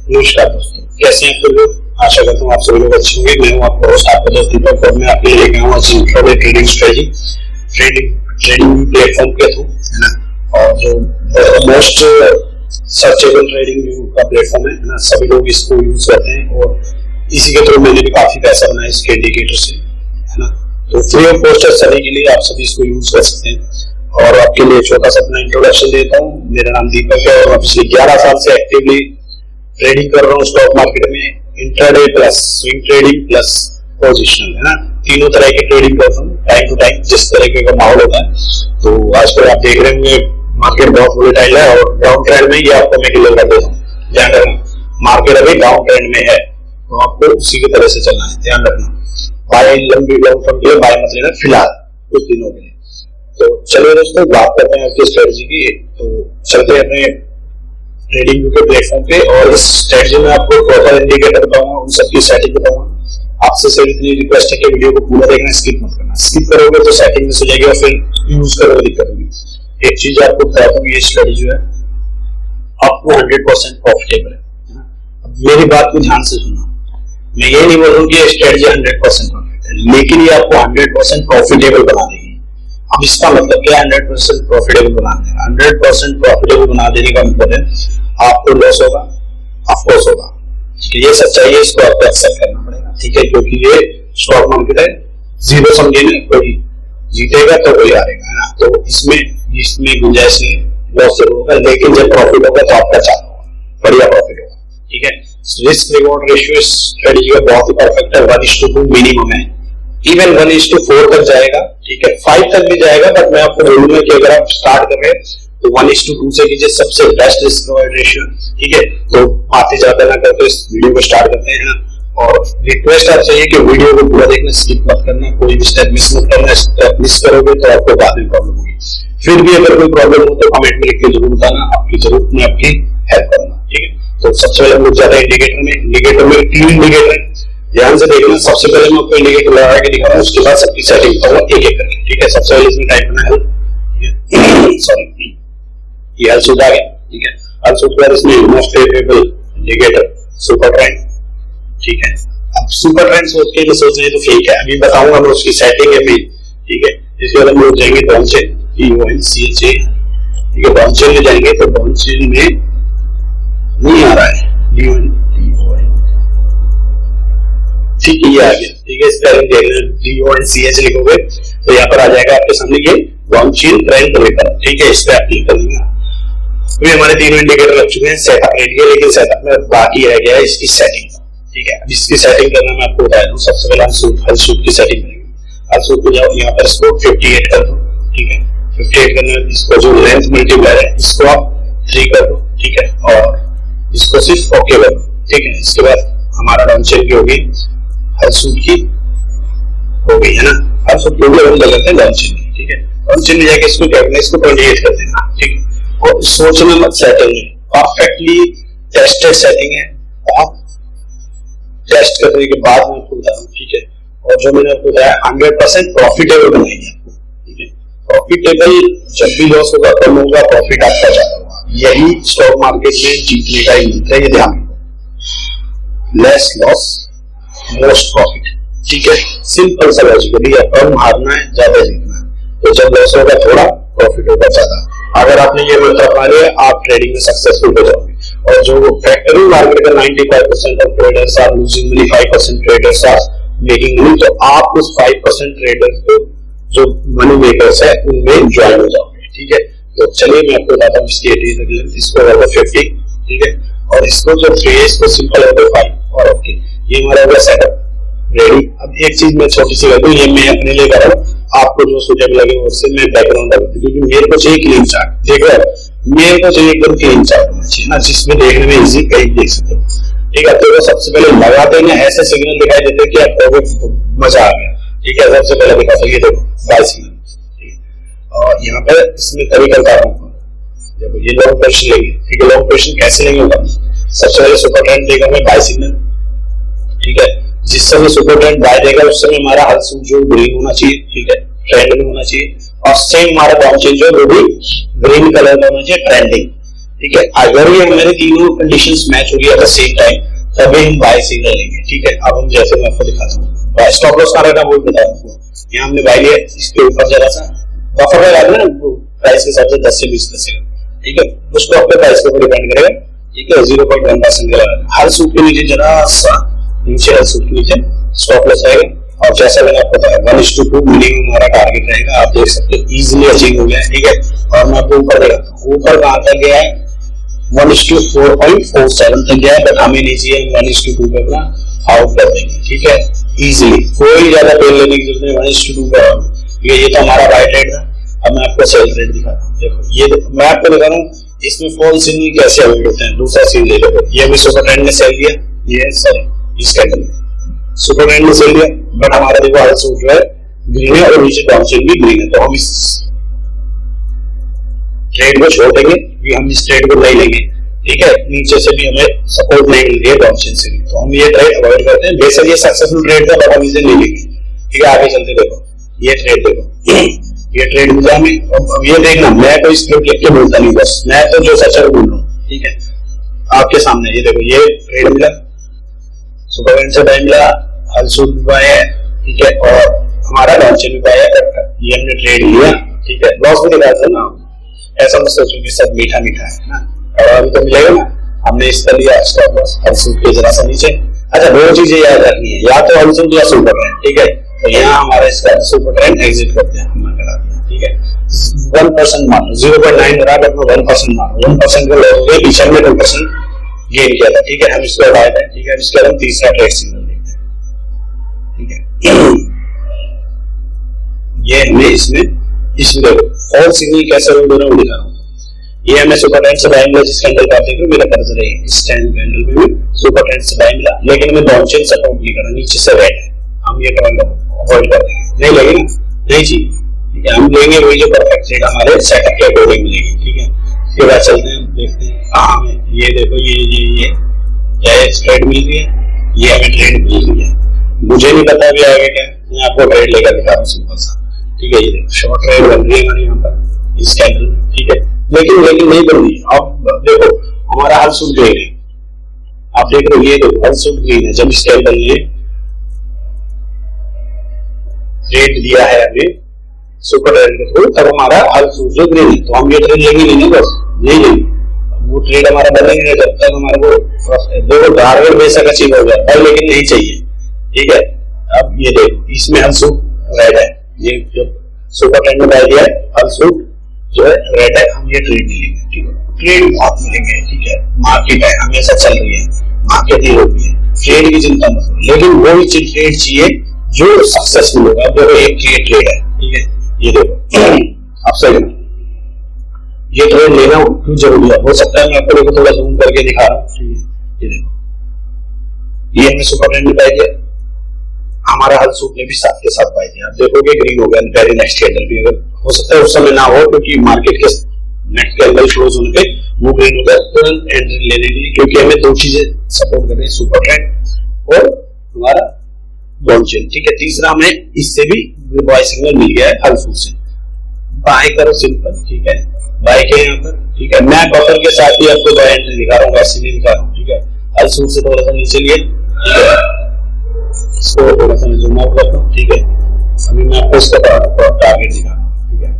नमस्कार दोस्तों, कैसे हैं आप लोग? आशा करता हूँ आप सभी लोग अच्छे होंगे। मैं हूँ आपका होस्ट, आपका दोस्त दीपक, और मैं आपके लिए लेके आऊँ आज intraday trading strategy, trading platform के थ्रू, है ना। और जो मोस्ट सर्चेबल ट्रेडिंग का प्लेटफॉर्म है ना, सभी लोग इसको यूज करते हैं और इसी के थ्रू मैंने भी काफी पैसा बनाया इसके इंडिकेटर से, है ना। तो फ्री ऑफ कॉस्ट सभी के लिए, आप सभी इसको यूज कर सकते हैं। और आपके लिए छोटा सा अपना इंट्रोडक्शन देता हूँ। मेरा नाम दीपक है और मैं पिछले 11 साल से एक्टिवली ट्रेडिंग कर रहा हूँ स्टॉक मार्केट में। Intraday plus swing trading plus positional, है ना, तीनों तरह की ट्रेडिंग करता हूँ टाइम टू टाइम, जिस तरीके का माहौल होता है। तो आजकल आप देख रहे होंगे मार्केट बहुत वोलेटाइल है और डाउन ट्रेंड में, ये आपको मैं क्लियर कर देता हूँ। ध्यान रखना, मार्केट अभी डाउन ट्रेंड में है, तो आपको उसी की तरह से चलना है। ध्यान रखना, बाय लंबी लॉन्ग टर्म के लिए बाय मत लेना फिलहाल कुछ दिनों के लिए। तो चलिए दोस्तों, बात करते हैं आपकी स्ट्रेटजी की। तो चलते हैं अपने ट्रेडिंग के प्लेटफॉर्म पे और इस स्ट्रेटजी में आपको प्रॉपर इंडिकेटर बताऊंगा, उन सबकी सेटिंग बताऊंगा। आपसे सिर्फ इतनी रिक्वेस्ट है कि वीडियो को पूरा देखना, स्किप मत करना। स्किप करोगे तो सेटिंग मिस हो जाएगी और फिर यूज करोगे दिक्कत होगी। एक चीज आपको बताता हूँ, ये स्ट्रेटजी है आपको 100% प्रॉफिटेबल है। अब मेरी बात को ध्यान से सुनना, मैं ये नहीं बोल रहा हूँ कि ये स्ट्रेटजी 100% परफेक्ट है, लेकिन ये आपको 100% प्रॉफिटेबल बना देगी। अब इसका मतलब क्या है 100% प्रॉफिटेबल बना देगा? 100% प्रॉफिटेबल बना देने का मतलब है आपको लॉस होगा, ऑफकोर्स होगा, ये सच्चाई है, इसको आपको एक्सेप्ट करना पड़ेगा, ठीक है। क्योंकि ये स्टॉक मार्केट है, जीरो समझे ना, कोई जीतेगा तो कोई हारेगा, है ना। तो इसमें गुंजाइश नहीं, लॉस जरूर होगा, लेकिन जब प्रॉफिट होगा तो आपका अच्छा होगा, बढ़िया प्रॉफिट होगा, ठीक है। रिस्क रिवॉर्ड रेशियो स्ट्रेटजी का बहुत ही परफेक्ट है, 1:2 मिनिमम है, इवन 1:4 तक जाएगा, ठीक है, 5 तक भी जाएगा। बट मैं आपको बोलूंगा कि अगर आप स्टार्ट कर रहे हैं तो 1:2 से कीजिए, सबसे बेस्ट रिस्क रिवॉर्ड रेशियो, ठीक है। तो आते ज्यादा ना करते इस वीडियो को स्टार्ट करते हैं ना। और रिक्वेस्ट आपसे ये कि वीडियो को पूरा देखना, स्किप मत करना, कोई भी स्टेप मिस मत करना। स्टेप मिस करोगे तो आपको बाद में प्रॉब्लम होगी। फिर भी अगर कोई प्रॉब्लम हो तो कमेंट में लिख के जरूर बताना, आपकी जरूरत में आपकी हेल्प करना, ठीक है। तो सबसे पहले हम लोग जाते हैं इंडिकेटर में। इंडिकेटर में 3 इंडिकेटर है, ध्यान से देखना। सबसे पहले मैं आपको इंडिकेटर लगा के दिखा रहा हूँ, उसके बाद सबकी सेटिंग बताऊंगा एक एक करके, ठीक है। सबसे पहले इसमें टाइप करना है सॉरी, ये हेल्थ सूट आ गया, ठीक है। हेल्थ सूट के बाद इसमें most favourable indicator super trend, ठीक है। अब सुपर ट्रेंड सोच के मैं सोच रहे तो फेक है, अभी बताऊंगा मैं उसकी सेटिंग है भी, ठीक है। इसके बाद हम लोग जाएंगे डॉनचेन, DONCHA, ठीक है। डॉनचेन में जाएंगे तो डॉनचेन में नहीं आ रहा है ठीक है, ये आ गया, ठीक है। स्पेलिंग देखना, DONCH लिखोगे तो यहाँ पर आ जाएगा आपके सामने ये डॉनचेन ट्रेंड लेकर, ठीक है। इस पे आप क्लिक कर देंगे। अभी हमारे 3 इंडिकेटर लग चुके हैं, सेटअप रेडी है, लेकिन सेटअप में बाकी रह गया है इसकी सेटिंग, ठीक है। अब इसकी सेटिंग करना मैं आपको बता दूं। सबसे पहले हल सूट की सेटिंग करेंगे। हल सूट पे जाओ, यहाँ पर इसको 58 कर दो, ठीक है। 58 करने में इसको जो लेंथ मल्टीप्लायर है इसको आप 3 कर दो, ठीक है। और इसको सिर्फ ओके कर दो, ठीक है। इसके बाद हमारा डॉनचेन की होगी, हल सूट की हो गई, है ना। हल सूट को भी हम करते हैं डॉनचेन की, ठीक है। डॉनचेन में जाके इसको क्या करना है, इसको 28 कर देना, ठीक है। और सोचना मत, सेटिंग है परफेक्टली टेस्टेड सेटिंग है, बहुत टेस्ट करने के बाद मैं आपको बता रहा हूँ, ठीक है। और जो मैंने आपको बताया 100% प्रॉफिटेबल बनाएंगे आपको, ठीक है। प्रॉफिटेबल, जब भी लॉस होगा कम होगा, प्रॉफिट आपका ज्यादा होगा। यही स्टॉक मार्केट में जीतने का ही मंत्र है, ये ध्यान रखो। लेस लॉस मोस्ट प्रॉफिट, ठीक है। सिंपल सा लॉजिक है, कम हारना है, ज्यादा जीतना है। तो जब लॉस होगा थोड़ा, प्रॉफिट होगा ज्यादा। अगर आपने ये मंत्र अपना लिया, आप ट्रेडिंग में सक्सेसफुल हो जाओगे। और जो फैक्टरी मार्केट का 95% of traders are losing money, 5% traders are making money, तो आप उस 5% ट्रेडर्स को जो मनी मेकर्स है उनमें ज्वाइन हो जाओगे, ठीक है। तो चलिए मैं आपको बताता हूँ इसकी एटी तक लेंथ, इसको होगा 50, ठीक है। और इसको जो 3 है इसको सिंपल होगा 5 और ओके, ये हमारा होगा सेटअप रेडी। अब एक चीज मैं छोटी सी कर दूं, ये मैं अपने लिए कर रहा हूँ, आपको जो सुटेबल लगे उससे मैं बैकग्राउंड डाल दूं, क्योंकि मेरे को चाहिए क्लीन चार्ट, देख रहे हो, मेरे को चाहिए एकदम क्लीन चार्ट होना चाहिए ना, जिसमें देखने में इजी कहीं देख सकते हो, ठीक है। तो सबसे पहले लगाते हैं ऐसे सिग्नल दिखाई देते हैं कि आपको मजा आ गया, ठीक है। सबसे पहले दिखा सकते देखो बाय सिग्नल, ठीक है। और यहाँ पर इसमें तरीका बता रहा हूँ, देखो ये लॉन्ग पोजीशन लेंगे, ठीक है। लॉन्ग पोजीशन कैसे लेंगे होगा, सबसे पहले सुपर ट्रेंड देगा मैं बाय सिग्नल, ठीक है। जिस समय सुपर ट्रेंड बाय देगा उस समय हमारा हल सूट जो ग्रीन होना चाहिए, ठीक है, ट्रेंड में होना चाहिए। और सेम हमारा डॉनचेन जो वो भी ग्रीन कलर में होना चाहिए, ट्रेंडिंग, ठीक है। अगर ये हमारे तीनों कंडीशंस मैच हो गई एट द सेम टाइम तभी हम बाय सिग्नल लेंगे, ठीक है। अब हम जैसे मैं आपको दिखाता हूँ स्टॉप लॉस का रहना वो बता दूं आपको। यहाँ हमने बाय लिया, इसके ऊपर जरा सा बफर लगा देना प्राइस के हिसाब से 10 से 20%, ठीक है। उसको अपने प्राइस के ऊपर डिपेंड करेगा, ठीक है। 0.1% का हर सूट के नीचे जरा सा नीचे, हर सूट के नीचे स्टॉप लॉस आएगा। और जैसा मैंने आपको बताया 1:2 मिनिमम हमारा टारगेट रहेगा, आप देख सकते हैं इजीली अचीव हो गया है, ठीक है। और मैं आपको ऊपर दिखाता हूँ, ऊपर कहां तक गया है 1:4.47 तक गया है, बट हमें नहीं चाहिए, 1:2 पे अपना आउट कर देंगे, ठीक है। इजीली कोई ज्यादा पेन लेने की जरूरत नहीं, 1:2 पे आउट। ये तो हमारा बाय ट्रेड है। अब मैं आपको सेल ट्रेड दिखाता हूँ, देखो ये मैं आपको दिखा रहा हूँ इसमें फॉल सिग्नल कैसे अवॉइड होते हैं। दूसरा सीन ले लो, ये भी सुपर ट्रेंड में सेल दिया, ये सॉरी इस कैंडल में सुपर ट्रेंड में सेल दिया, बट हमारा देखो हर सूट जो है ग्रीन है और नीचे डाउन चेन भी ग्रीन है, तो हम इस ट्रेड को छोड़ देंगे, हम इस ट्रेड को नहीं लेंगे, ठीक है। नीचे से भी हमें सपोर्ट नहीं मिल रही है डाउन चेन से भी, तो हम ये ट्रेड अवॉइड करते हैं। बेशक ये सक्सेसफुल ट्रेड था, बट हम इसे नहीं लेंगे, ठीक है। आगे चलते देखो ये ट्रेड देखो ये ट्रेड मिला हमें। अब ये देखना, मैं तो इस ट्रेड लिख के बोलता नहीं, बस मैं तो जो सच है बोल रहा हूँ, ठीक है। आपके सामने ये देखो ये ट्रेड मिला, सुपर ट्रेंड से बाय मिला, हल सूट भी बाय है, ठीक है। और हमारा डाउन चेन भी बाय है, ये हमने ट्रेड लिया, ठीक है। लॉस भी दिखा था ना, ऐसा मत सोचो कि सब मीठा मीठा है ना, और अभी तो मिलेगा ना। हमने इसका लिया स्टॉप लॉस हल सूट के जरा सा नीचे। अच्छा, दो चीजें याद रखनी है, या तो हल सूट या सुपर ट्रेंड, ठीक है। तो यहाँ हमारा इसका सुपर ट्रेंड एग्जिट करते हैं, हमने करा दिया, ठीक है। 1% मान लो, 0.9 करा, बट 1% मान लो, 1% का लॉस हो गया, पीछे में 2% गेन किया था, ठीक है। हम इसको हटाते हैं, ठीक है। इसके बाद हम तीसरा ट्रेड सिग्नल देखते हैं, ठीक है। ये हमें इसमें देखो फॉल सिग्नल कैसे रोल हो रहा है वो दिखा रहा हूँ। ये हमें सुपर ट्रेंड से बाय मिला, जिस कैंडल का आप देख रहे हो मेरा कर्सर है, इस कैंडल में भी सुपर ट्रेंड से बाय मिला, लेकिन हमें डाउन चेन सपोर्ट नहीं करा, नीचे से रेड है, हम ये अवॉइड कर देंगे, नहीं लगेगा नहीं चाहिए, ठीक है। हम लेंगे वही जो परफेक्ट ट्रेड हमारे सेटअप के अकॉर्डिंग मिलेगी, ठीक है। फिर बाद चलते हैं, देखते हैं कहाँ हमें ये देखो ये ट्रेड मिल रही है, ये हमें ट्रेड मिल रही है, मुझे नहीं पता अभी आगे क्या, मैं आपको ट्रेड लेकर दिखा रहा हूँ सिंपल सा, ठीक है। ये देखो शॉर्ट ट्रेड बन रही है हमारी यहाँ पर इस कैंडल में, ठीक है। लेकिन नहीं बन रही। अब देखो हमारा हल सूट ग्रीन है, आप देख रहे हो ये देखो हल सूट ग्रीन है। जब इस कैंडल ने ट्रेड दिया है हमें सुपर ट्रेंड के थ्रू, तब हमारा हल सूट जो ग्रीन है, तो हम ये ट्रेड लेंगे नहीं, बस नहीं लेंगे, वो ट्रेड हमारा बनेंगे जब तक हमारे को दो टारगेट बेशक अचीव हो जाए, लेकिन नहीं चाहिए, ठीक है। अब ये देखो इसमें हल सूट रेड है, ये जब सुपर ट्रेंड में डाल दिया है हल सूट जो है रेड है, हम ये ट्रेड नहीं लेंगे, ठीक है। ट्रेड बहुत मिलेंगे, ठीक है। मार्केट है हमेशा चल रही है, मार्केट ही होती है, ट्रेड की चिंता मत करो, लेकिन वो भी ट्रेड चाहिए जो सक्सेसफुल होगा। देखो एक ट्रेड है, ठीक है। ये देखो आप सही ये ट्रेड लेना क्यों जरूरी है, हो सकता है मैं आपको देखो थोड़ा जूम करके दिखा रहा हूँ, ये देखो ये हमने सुपर ट्रेंड में बाय किया, हमारा हल सूट ने भी साथ के साथ बाय किया। आप देखोगे ग्रीन हो गया, वेरी नेक्स्ट कैंडल भी अगर हो सकता है उस समय ना हो, क्योंकि मार्केट के नेक्स्ट कैंडल क्लोज होने पे वो ग्रीन हो गया, तुरंत एंट्री ले लेनी, क्योंकि हमें दो चीजें सपोर्ट कर रही है, सुपर ट्रेंड और हमारा डाउन चेन, ठीक है। तीसरा हमें इससे भी बाय सिग्नल मिल गया है हल सूट से, बाय करो सिंपल, ठीक है। बाय के यहाँ पर, ठीक है। मैं बफर के साथ ही आपको बाय एंट्री दिखा रहा हूँ, वैसे नहीं दिखा रहा हूँ, ठीक है। हल सूट से थोड़ा सा नीचे लिए, ठीक है। इसको थोड़ा सा जूम आउट करता हूँ, ठीक है। अभी मैं आपको इसका टारगेट दिखा रहा हूँ, ठीक है।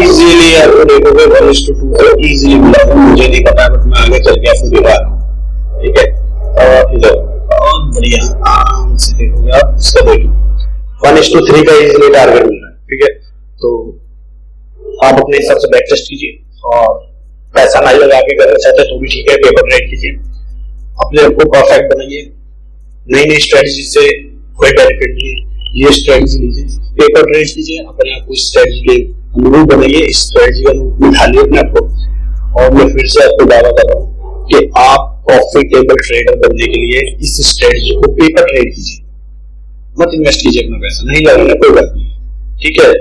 इजीली आपको देखोगे 1:2 इजीली मिला, मुझे नहीं पता, बट मैं आगे चल के आपको दिखा रहा हूँ, ठीक है। और इधर बहुत बढ़िया आराम से देखोगे आप, इसका देखो 1:3 का इजीली टारगेट मिल रहा है, ठीक है। तो आप अपने हिसाब से बैक टेस्ट कीजिए, और पैसा ना लगा के करना चाहते तो भी ठीक है, पेपर ट्रेड कीजिए, अपने आप को परफेक्ट बनाइए। नई नई स्ट्रेटजी से कोई बेनिफिट नहीं है, ये स्ट्रेटजी लीजिए, पेपर ट्रेड कीजिए, अपने आप को स्ट्रेटजी के अनुरूप बनाइए, इस स्ट्रेटजी के अनुरूप में ढालिए अपने आप को। और मैं फिर से आपको दावा कर रहा हूँ कि आप प्रॉफिटेबल ट्रेडर बनने के लिए इस स्ट्रेटजी को पेपर ट्रेड कीजिए, मत इन्वेस्ट कीजिए अपना पैसा, नहीं लगेगा कोई बात नहीं, ठीक है।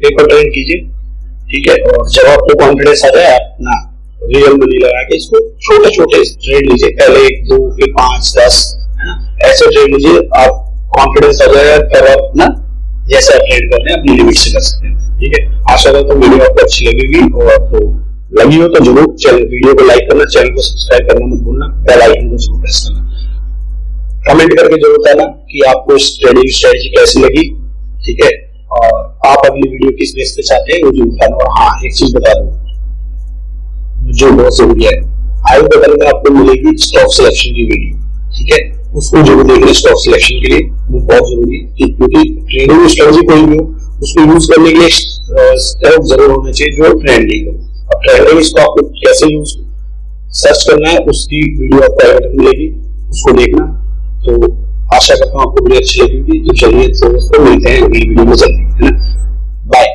पेपर ट्रेड कीजिए, ठीक है। और जब आपको कॉन्फिडेंस आ जाए अपना रियल मनी लगा के इसको छोटे छोटे ट्रेड लीजिए, पहले 1, 2, फिर 5, 10 ऐसे ट्रेड लीजिए, आप कॉन्फिडेंस आ जाएगा, तब आप ना जैसे आप ट्रेड करते हैं अपनी लिमिट से कर सकते हैं, ठीक है। आशा करता हूँ वीडियो आपको अच्छी लगेगी और आपको लगी हो तो जरूर चैनल वीडियो को लाइक करना, चैनल को सब्सक्राइब करना मत भूलना, बेल आइकन को जरूर प्रेस करना, कमेंट करके जरूर बताना कि आपको इस ट्रेडिंग स्ट्रेटजी कैसी लगी, ठीक है, और आप अगली वीडियो किस बेस पे चाहते हैं वो जरूर बताना। और हाँ, एक चीज बता दूं जो बहुत जरूरी है, आई बटन में आपको मिलेगी स्टॉक सिलेक्शन की वीडियो, ठीक है, उसको जरूर देखना स्टॉक सिलेक्शन के लिए, वो बहुत जरूरी है, क्योंकि ट्रेडिंग स्ट्रेटजी कोई भी हो उसको यूज करने के लिए स्टेप जरूर होना चाहिए जो ट्रेंडिंग हो। अब ट्रेंडिंग इसको आपको कैसे यूज सर्च करना है उसकी वीडियो आपको आई बटन मिलेगी, उसको देखना। तो आशा करता हूँ आपको वीडियो अच्छी लगेगी। तो चलिए दोस्तों, मिलते हैं अगली वीडियो में जल्दी, है ना। बाय।